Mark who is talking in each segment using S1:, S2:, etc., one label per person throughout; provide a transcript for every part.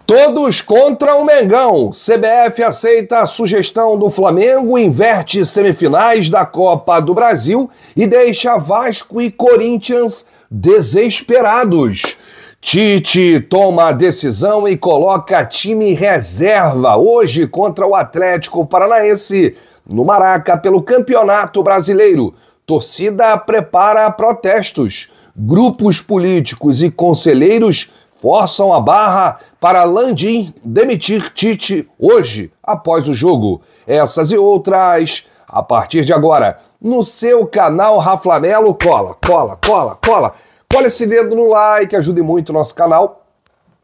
S1: Todos contra o Mengão. CBF aceita a sugestão do Flamengo, inverte semifinais da Copa do Brasil e deixa Vasco e Corinthians desesperados. Tite toma a decisão e coloca time reserva hoje contra o Atlético Paranaense no Maraca pelo Campeonato Brasileiro. Torcida prepara protestos. Grupos políticos e conselheiros forçam a barra para Landim demitir Tite hoje, após o jogo. Essas e outras, a partir de agora, no seu canal Raflamelo. Cola esse dedo no like, ajude muito o nosso canal.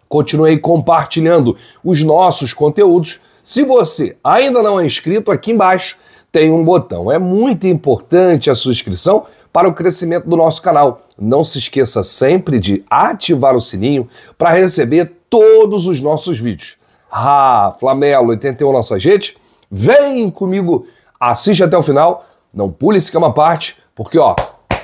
S1: Continue compartilhando os nossos conteúdos. Se você ainda não é inscrito, aqui embaixo tem um botão. É muito importante a sua inscrição para o crescimento do nosso canal. Não se esqueça sempre de ativar o sininho para receber todos os nossos vídeos. Raflamelo 81 nossa gente, vem comigo, assiste até o final, não pule esse que é uma parte, porque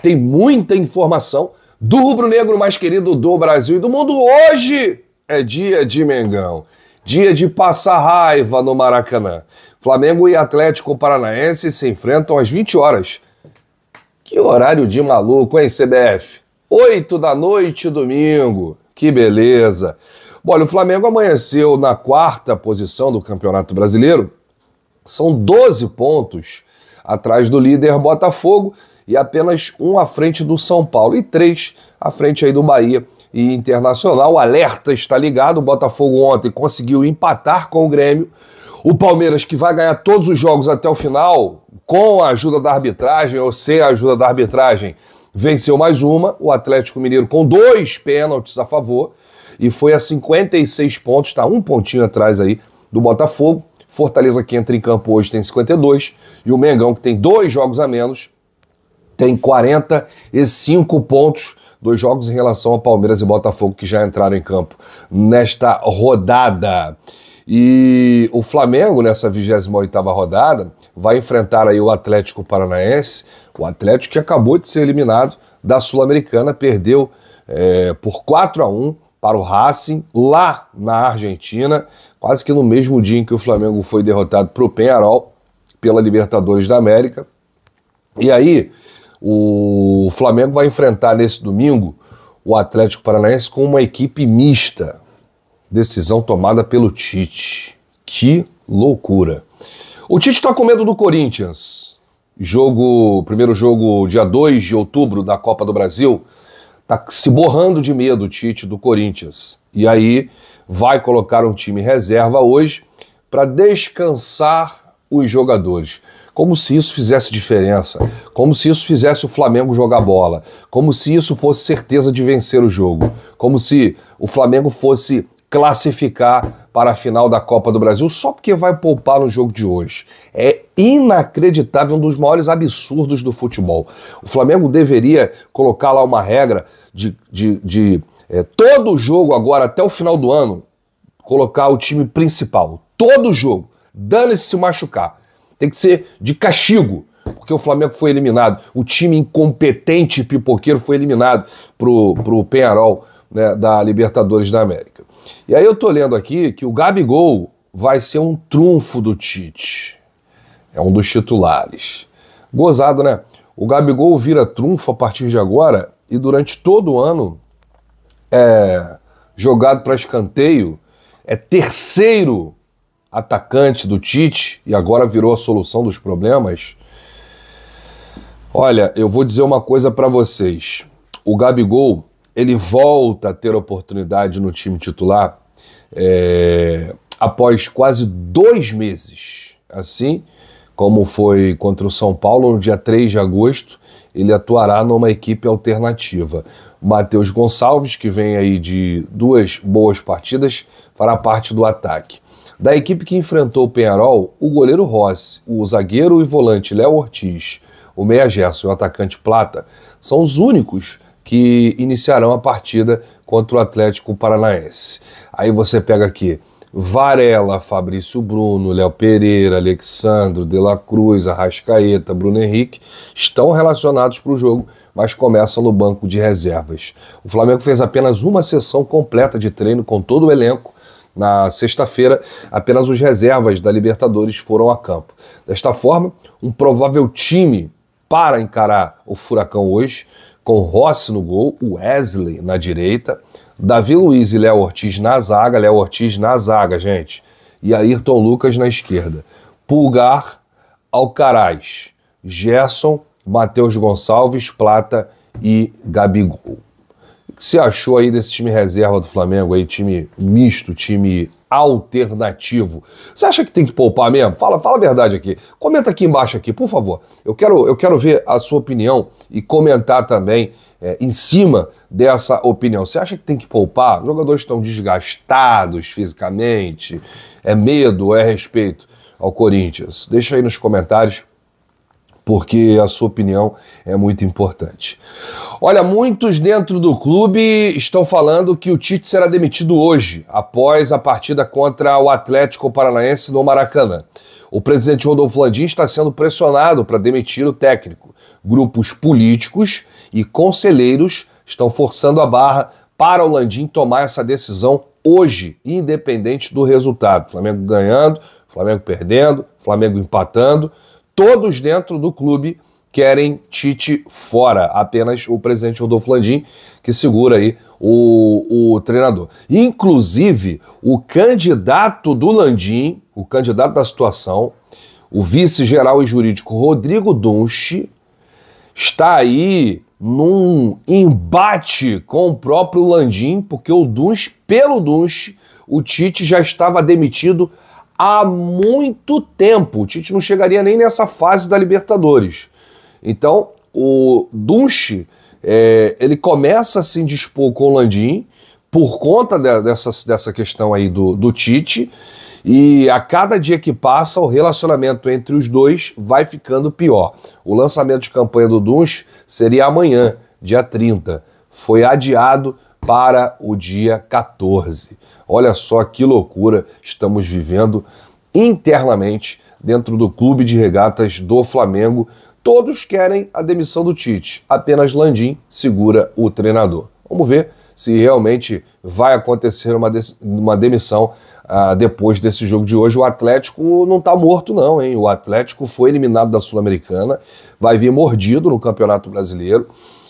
S1: tem muita informação do rubro-negro mais querido do Brasil e do mundo. Hoje é dia de Mengão, dia de passar raiva no Maracanã. Flamengo e Atlético Paranaense se enfrentam às 20 horas. Que horário de maluco, hein, CBF? 8 da noite, domingo. Que beleza. Bom, olha, o Flamengo amanheceu na 4ª posição do Campeonato Brasileiro. São 12 pontos atrás do líder Botafogo e apenas 1 à frente do São Paulo e 3 à frente aí do Bahia e Internacional. O alerta está ligado. O Botafogo ontem conseguiu empatar com o Grêmio. O Palmeiras, que vai ganhar todos os jogos até o final, com a ajuda da arbitragem, ou sem a ajuda da arbitragem, venceu mais uma. O Atlético Mineiro com 2 pênaltis a favor e foi a 56 pontos, está 1 pontinho atrás aí do Botafogo. Fortaleza, que entra em campo hoje, tem 52 e o Mengão, que tem 2 jogos a menos, tem 45 pontos. 2 jogos em relação ao Palmeiras e Botafogo, que já entraram em campo nesta rodada. E o Flamengo, nessa 28ª rodada, vai enfrentar aí o Atlético Paranaense, o Atlético que acabou de ser eliminado da Sul-Americana, perdeu por 4-1 para o Racing, lá na Argentina, quase que no mesmo dia em que o Flamengo foi derrotado para o Peñarol, pela Libertadores da América. E aí, o Flamengo vai enfrentar nesse domingo o Atlético Paranaense com uma equipe mista. Decisão tomada pelo Tite. Que loucura. O Tite está com medo do Corinthians. Primeiro jogo, dia 2 de outubro da Copa do Brasil. Está se borrando de medo o Tite do Corinthians. E aí vai colocar um time reserva hoje para descansar os jogadores. Como se isso fizesse diferença. Como se isso fizesse o Flamengo jogar bola. Como se isso fosse certeza de vencer o jogo. Como se o Flamengo fosse classificar para a final da Copa do Brasil só porque vai poupar no jogo de hoje. É inacreditável, um dos maiores absurdos do futebol. O Flamengo deveria colocar lá uma regra de todo jogo agora, até o final do ano, colocar o time principal. Todo jogo. Dane-se se machucar. Tem que ser de castigo, porque o Flamengo foi eliminado. O time incompetente e pipoqueiro foi eliminado pro Peñarol, né, da Libertadores da América. E aí eu tô lendo aqui que o Gabigol vai ser um trunfo do Tite. É um dos titulares. Gozado, né? O Gabigol vira trunfo a partir de agora e durante todo o ano é jogado para escanteio, é terceiro atacante do Tite e agora virou a solução dos problemas. Olha, eu vou dizer uma coisa para vocês. O Gabigol, ele volta a ter oportunidade no time titular após quase 2 meses. Assim como foi contra o São Paulo, no dia 3 de agosto, ele atuará numa equipe alternativa. O Matheus Gonçalves, que vem aí de 2 boas partidas, fará parte do ataque. Da equipe que enfrentou o Peñarol, o goleiro Rossi, o zagueiro e volante Léo Ortiz, o meia Gerson e o atacante Plata são os únicos que iniciarão a partida contra o Atlético Paranaense. Aí você pega aqui Varela, Fabrício Bruno, Léo Pereira, Alexandro, De La Cruz, Arrascaeta, Bruno Henrique, estão relacionados para o jogo, mas começam no banco de reservas. O Flamengo fez apenas uma sessão completa de treino com todo o elenco Na sexta-feira, apenas os reservas da Libertadores foram a campo. Desta forma, um provável time para encarar o Furacão hoje, com Rossi no gol, Wesley na direita, Davi Luiz e Léo Ortiz na zaga, gente, e Ayrton Lucas na esquerda. Pulgar, Alcaraz, Gerson, Matheus Gonçalves, Plata e Gabigol. O que você achou aí desse time reserva do Flamengo, aí, time misto, time alternativo? Você acha que tem que poupar mesmo? Fala a verdade aqui. Comenta aqui embaixo, aqui, por favor. Eu quero ver a sua opinião e comentar também em cima dessa opinião. Você acha que tem que poupar? Os jogadores estão desgastados fisicamente? É medo ou é respeito ao Corinthians? Deixa aí nos comentários, porque a sua opinião é muito importante. Olha, muitos dentro do clube estão falando que o Tite será demitido hoje, após a partida contra o Atlético Paranaense no Maracanã. O presidente Rodolfo Landim está sendo pressionado para demitir o técnico. Grupos políticos e conselheiros estão forçando a barra para o Landim tomar essa decisão hoje, independente do resultado. Flamengo ganhando, Flamengo perdendo, Flamengo empatando. Todos dentro do clube querem Tite fora, apenas o presidente Rodolfo Landim que segura aí o treinador. Inclusive, o candidato do Landim, o candidato da situação, o vice-geral e jurídico Rodrigo Dunche, está aí num embate com o próprio Landim, porque pelo Dunche, o Tite já estava demitido há muito tempo. O Tite não chegaria nem nessa fase da Libertadores. Então, o Dunche, ele começa a se indispor com o Landim por conta dessa questão aí do Tite, e a cada dia que passa, o relacionamento entre os dois vai ficando pior. O lançamento de campanha do Dunche seria amanhã, dia 30. Foi adiado para o dia 14. Olha só que loucura estamos vivendo internamente dentro do clube de regatas do Flamengo. Todos querem a demissão do Tite, apenas Landim segura o treinador. Vamos ver se realmente vai acontecer uma demissão depois desse jogo de hoje. O Atlético não está morto não, hein? O Atlético foi eliminado da Sul-Americana, vai vir mordido no Campeonato Brasileiro,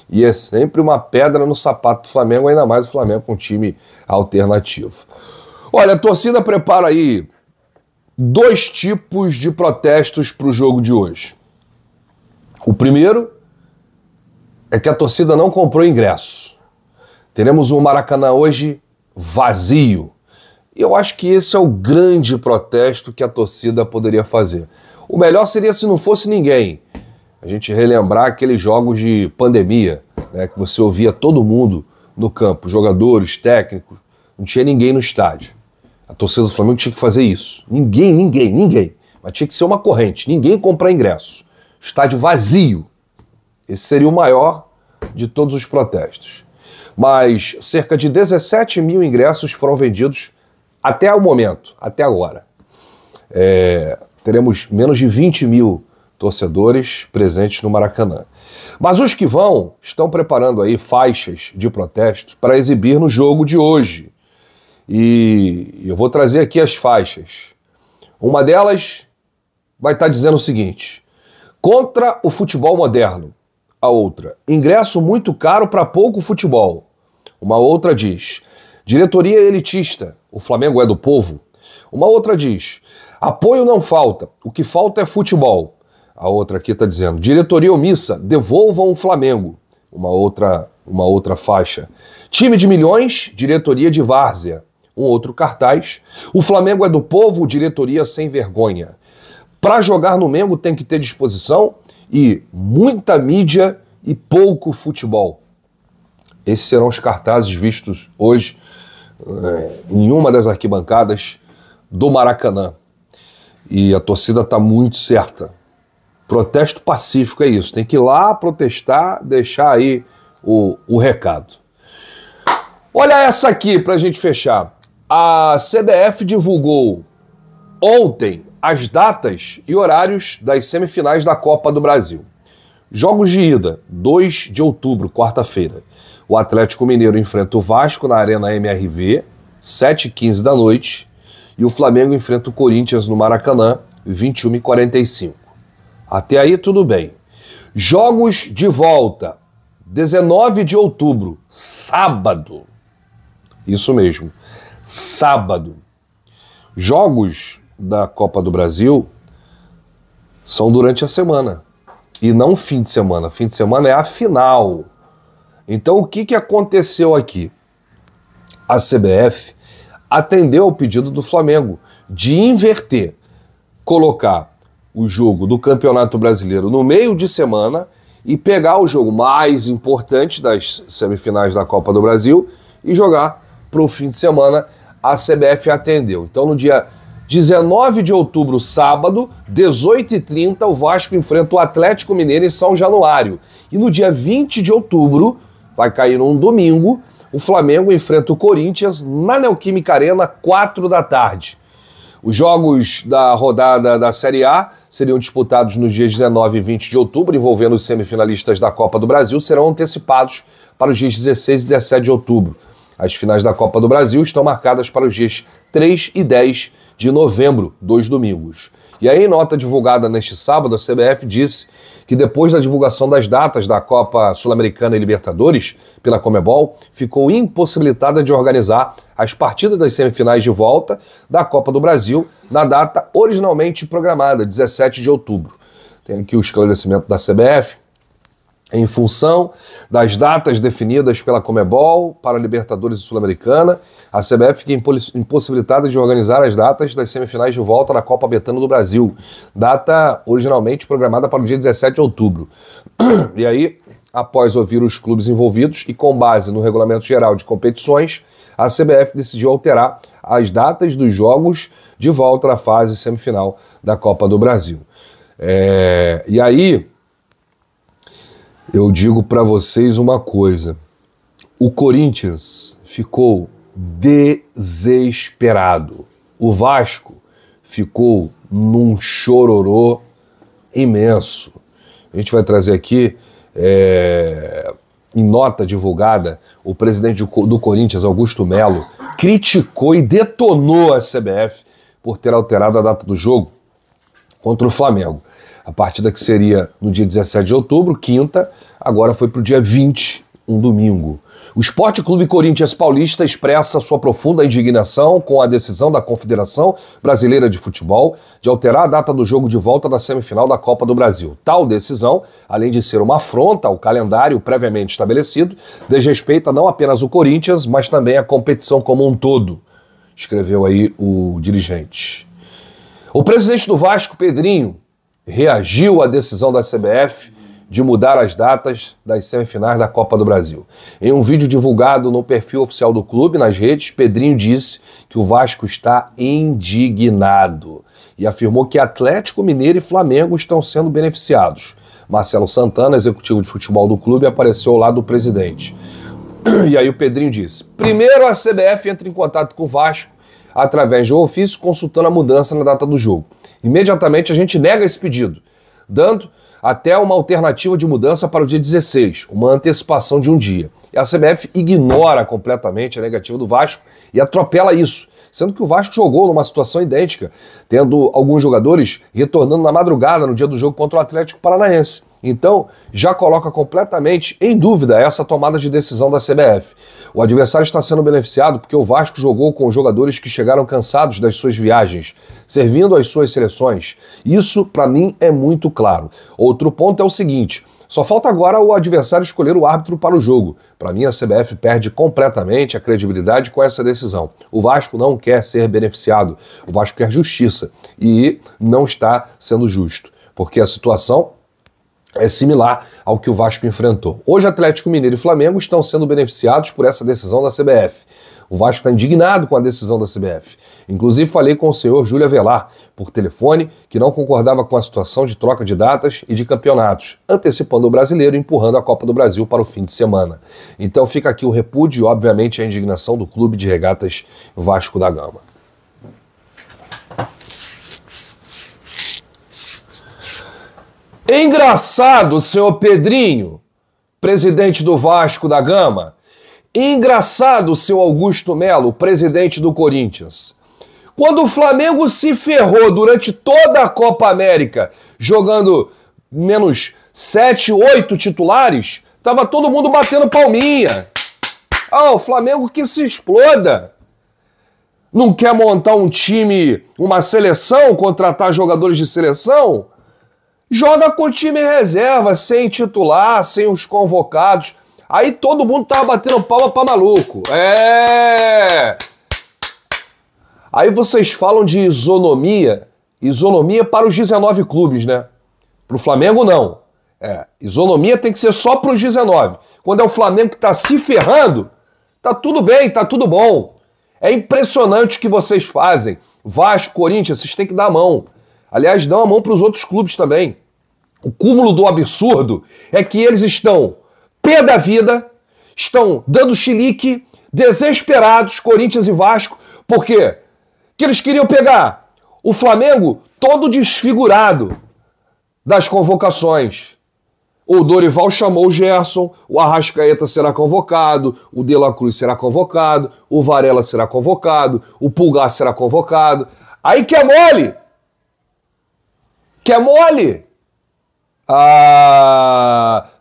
S1: e é sempre uma pedra no sapato do Flamengo, ainda mais o Flamengo com um time alternativo. Olha, a torcida prepara aí 2 tipos de protestos para o jogo de hoje. O primeiro é que a torcida não comprou ingresso. Teremos um Maracanã hoje vazio. E eu acho que esse é o grande protesto que a torcida poderia fazer. O melhor seria se não fosse ninguém. A gente relembrar aqueles jogos de pandemia, né, que você ouvia todo mundo no campo, jogadores, técnicos, não tinha ninguém no estádio. A torcida do Flamengo tinha que fazer isso. Ninguém. Mas tinha que ser uma corrente, ninguém comprar ingresso. Estádio vazio. Esse seria o maior de todos os protestos. Mas cerca de 17 mil ingressos foram vendidos até o momento, até agora. Teremos menos de 20 mil torcedores presentes no Maracanã. Mas os que vão estão preparando aí faixas de protesto para exibir no jogo de hoje. E eu vou trazer aqui as faixas. Uma delas vai estar dizendo o seguinte: contra o futebol moderno. A outra: ingresso muito caro para pouco futebol. Uma outra diz: diretoria elitista, o Flamengo é do povo. Uma outra diz: apoio não falta, o que falta é futebol. A outra aqui está dizendo: diretoria omissa, devolvam o Flamengo. Uma outra faixa: time de milhões, diretoria de várzea. Um outro cartaz: o Flamengo é do povo, diretoria sem vergonha. Para jogar no Mengo tem que ter disposição e muita mídia e pouco futebol. Esses serão os cartazes vistos hoje em uma das arquibancadas do Maracanã. E a torcida está muito certa. Protesto pacífico é isso. Tem que ir lá protestar, deixar aí o recado. Olha essa aqui para a gente fechar. A CBF divulgou ontem as datas e horários das semifinais da Copa do Brasil. Jogos de ida, 2 de outubro, quarta-feira. O Atlético Mineiro enfrenta o Vasco na Arena MRV, 7h15 da noite, e o Flamengo enfrenta o Corinthians no Maracanã, 21h45. Até aí tudo bem. Jogos de volta, 19 de outubro, sábado. Isso mesmo, sábado. Jogos da Copa do Brasil são durante a semana e não fim de semana. Fim de semana é a final. Então o que aconteceu aqui? A CBF atendeu ao pedido do Flamengo de inverter, colocar o jogo do Campeonato Brasileiro no meio de semana e pegar o jogo mais importante das semifinais da Copa do Brasil e jogar para o fim de semana. A CBF atendeu. Então no dia 19 de outubro, sábado, 18h30, o Vasco enfrenta o Atlético Mineiro em São Januário. E no dia 20 de outubro, vai cair num domingo, o Flamengo enfrenta o Corinthians na Neoquímica Arena, 4 da tarde. Os jogos da rodada da Série A seriam disputados nos dias 19 e 20 de outubro, envolvendo os semifinalistas da Copa do Brasil, serão antecipados para os dias 16 e 17 de outubro. As finais da Copa do Brasil estão marcadas para os dias 3 e 10 de novembro, 2 domingos. E aí, em nota divulgada neste sábado, a CBF disse que depois da divulgação das datas da Copa Sul-Americana e Libertadores pela Conmebol, ficou impossibilitada de organizar as partidas das semifinais de volta da Copa do Brasil na data originalmente programada, 17 de outubro. Tem aqui o esclarecimento da CBF. Em função das datas definidas pela Conmebol para a Libertadores e Sul-Americana, a CBF fica impossibilitada de organizar as datas das semifinais de volta da Copa Betano do Brasil, data originalmente programada para o dia 17 de outubro. E aí, após ouvir os clubes envolvidos e com base no Regulamento Geral de Competições, a CBF decidiu alterar as datas dos jogos de volta da fase semifinal da Copa do Brasil. E aí, eu digo para vocês uma coisa: o Corinthians ficou desesperado, o Vasco ficou num chororô imenso. A gente vai trazer aqui, em nota divulgada, o presidente do Corinthians, Augusto Melo, criticou e detonou a CBF por ter alterado a data do jogo contra o Flamengo. A partida que seria no dia 17 de outubro, quinta, agora foi para o dia 20, um domingo. O Esporte Clube Corinthians Paulista expressa sua profunda indignação com a decisão da Confederação Brasileira de Futebol de alterar a data do jogo de volta da semifinal da Copa do Brasil. Tal decisão, além de ser uma afronta ao calendário previamente estabelecido, desrespeita não apenas o Corinthians, mas também a competição como um todo, escreveu aí o dirigente. O presidente do Vasco, Pedrinho, reagiu à decisão da CBF de mudar as datas das semifinais da Copa do Brasil. Em um vídeo divulgado no perfil oficial do clube nas redes, Pedrinho disse que o Vasco está indignado e afirmou que Atlético Mineiro e Flamengo estão sendo beneficiados. Marcelo Santana, executivo de futebol do clube, apareceu ao lado do presidente. E aí o Pedrinho disse: primeiro a CBF entra em contato com o Vasco através de um ofício consultando a mudança na data do jogo. Imediatamente a gente nega esse pedido, dando até uma alternativa de mudança para o dia 16, uma antecipação de um dia. E a CBF ignora completamente a negativa do Vasco e atropela isso, sendo que o Vasco jogou numa situação idêntica, tendo alguns jogadores retornando na madrugada no dia do jogo contra o Atlético Paranaense. Então, já coloca completamente em dúvida essa tomada de decisão da CBF. O adversário está sendo beneficiado porque o Vasco jogou com jogadores que chegaram cansados das suas viagens, servindo às suas seleções. Isso, para mim, é muito claro. Outro ponto é o seguinte: só falta agora o adversário escolher o árbitro para o jogo. Para mim, a CBF perde completamente a credibilidade com essa decisão. O Vasco não quer ser beneficiado, o Vasco quer justiça e não está sendo justo, porque a situação é similar ao que o Vasco enfrentou. Hoje, Atlético Mineiro e Flamengo estão sendo beneficiados por essa decisão da CBF. O Vasco está indignado com a decisão da CBF. Inclusive, falei com o senhor Júlio Avelar, por telefone, que não concordava com a situação de troca de datas e de campeonatos, antecipando o brasileiro e empurrando a Copa do Brasil para o fim de semana. Então fica aqui o repúdio e, obviamente, a indignação do Clube de Regatas Vasco da Gama. Engraçado, senhor Pedrinho, presidente do Vasco da Gama, Engraçado, seu Augusto Melo, presidente do Corinthians. Quando o Flamengo se ferrou durante toda a Copa América, jogando menos 7, 8 titulares, tava todo mundo batendo palminha. Ah, o Flamengo que se exploda. Não quer montar um time, uma seleção, contratar jogadores de seleção? Joga com o time reserva, sem titular, sem os convocados. Aí todo mundo tava batendo palma pra maluco. Aí vocês falam de isonomia. Isonomia para os 19 clubes, né? Pro Flamengo, não. Isonomia tem que ser só pros 19. Quando é o Flamengo que tá se ferrando, tá tudo bem, tá tudo bom. É impressionante o que vocês fazem. Vasco, Corinthians, vocês têm que dar a mão. Aliás, dão a mão pros outros clubes também. O cúmulo do absurdo é que eles estão pé da vida, estão dando chilique, desesperados, Corinthians e Vasco. Por quê? Que eles queriam pegar o Flamengo todo desfigurado das convocações. O Dorival chamou o Gerson, o Arrascaeta será convocado, o De La Cruz será convocado, o Varela será convocado, o Pulgar será convocado. Aí quer mole? Quer mole?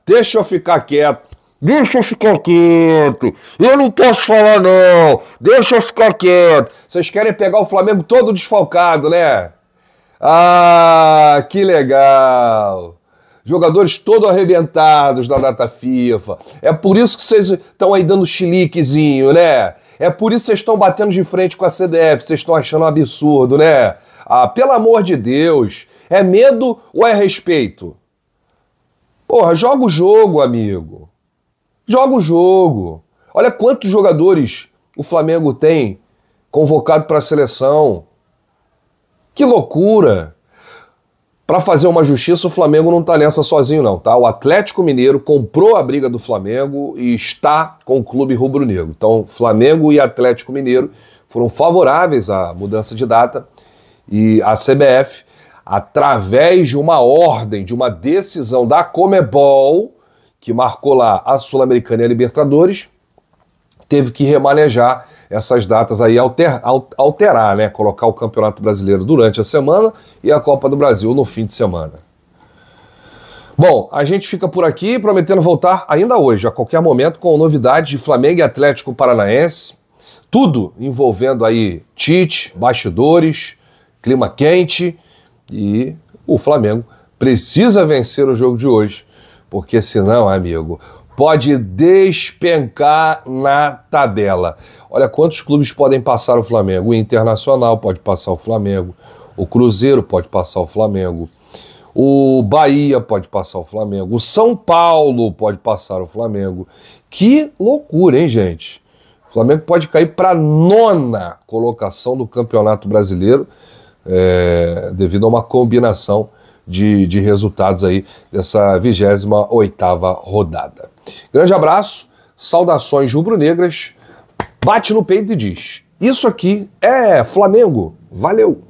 S1: Deixa eu ficar quieto. Deixa eu ficar quieto. Eu não posso falar não. Deixa eu ficar quieto. Vocês querem pegar o Flamengo todo desfalcado, né? Que legal. Jogadores todos arrebentados na data FIFA. É por isso que vocês estão aí dando chiliquezinho, né? É por isso que vocês estão batendo de frente com a CBF. Vocês estão achando um absurdo, né? Pelo amor de Deus. É medo ou é respeito? Porra, joga o jogo, amigo. Joga o jogo. Olha quantos jogadores o Flamengo tem convocado para a seleção. Que loucura. Para fazer uma justiça, o Flamengo não está nessa sozinho não, tá? O Atlético Mineiro comprou a briga do Flamengo e está com o clube rubro-negro. Então, Flamengo e Atlético Mineiro foram favoráveis à mudança de data e a CBF, através de uma ordem, de uma decisão da Conmebol, que marcou lá a Sul-Americana e a Libertadores, teve que remanejar essas datas aí, alterar, né? Colocar o Campeonato Brasileiro durante a semana e a Copa do Brasil no fim de semana. Bom, a gente fica por aqui, prometendo voltar ainda hoje, a qualquer momento, com novidades de Flamengo e Atlético Paranaense, tudo envolvendo aí Tite, bastidores, clima quente, e o Flamengo precisa vencer o jogo de hoje, porque senão, amigo, pode despencar na tabela. Olha quantos clubes podem passar o Flamengo. O Internacional pode passar o Flamengo, o Cruzeiro pode passar o Flamengo, o Bahia pode passar o Flamengo, o São Paulo pode passar o Flamengo. Que loucura, hein, gente? O Flamengo pode cair para a 9ª colocação do Campeonato Brasileiro, devido a uma combinação de resultados aí dessa 28ª rodada. Grande abraço, saudações rubro-negras, bate no peito e diz: isso aqui é Flamengo, valeu!